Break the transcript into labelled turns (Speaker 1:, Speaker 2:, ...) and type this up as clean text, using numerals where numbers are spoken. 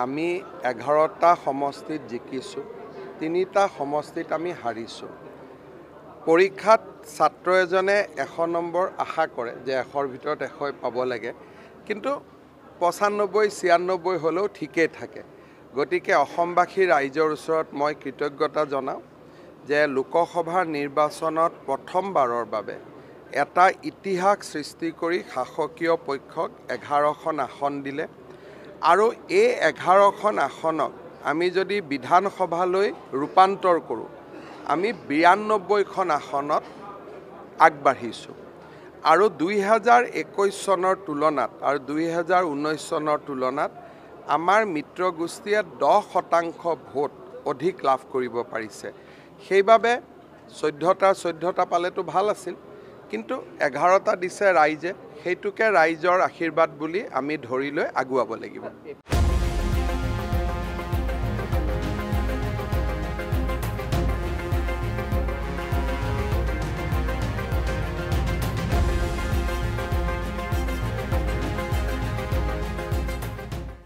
Speaker 1: আমি 11টা সমষ্টিত জিকিছোঁ, 3টা সমষ্টিত আমি হাৰিছোঁ। পৰীক্ষাত ছাত্ৰ এজনে 100 নম্বৰ আশা কৰে যে 100ৰ ভিতৰত 100 পাব লাগে, কিন্তু 95 96 হ'লেও ঠিকেই থাকে। গতিকে অসমবাসী ৰাইজৰ ওচৰত মই কৃতজ্ঞতা জনাওঁ যে লোকসভাৰ নিৰ্বাচনত প্ৰথমবাৰৰ বাবে এটা ইতিহাস সৃষ্টি কৰি শাসকীয় পক্ষক 11খন আসন দিলে আৰু এই 11খন আসনক আমি যদি বিধানসভালৈ ৰূপান্তৰ কৰোঁ, আমি 92খন আসনত আগবাঢ়িছোঁ আৰু 2021 চনৰ তুলনাত আৰু 2019 চনৰ তুলনাত আমাৰ মিত্ৰগোষ্ঠীয়ে 10% ভোট অধিক লাভ কৰিব পাৰিছে। সেইবাবে 14টা পালেতো ভাল আছিল, কিন্তু 11টা দিছে ৰাইজে, সেইটোকে ৰাইজৰ আশীৰ্বাদ বুলি আমি ধৰি লৈ আগুৱাব লাগিব।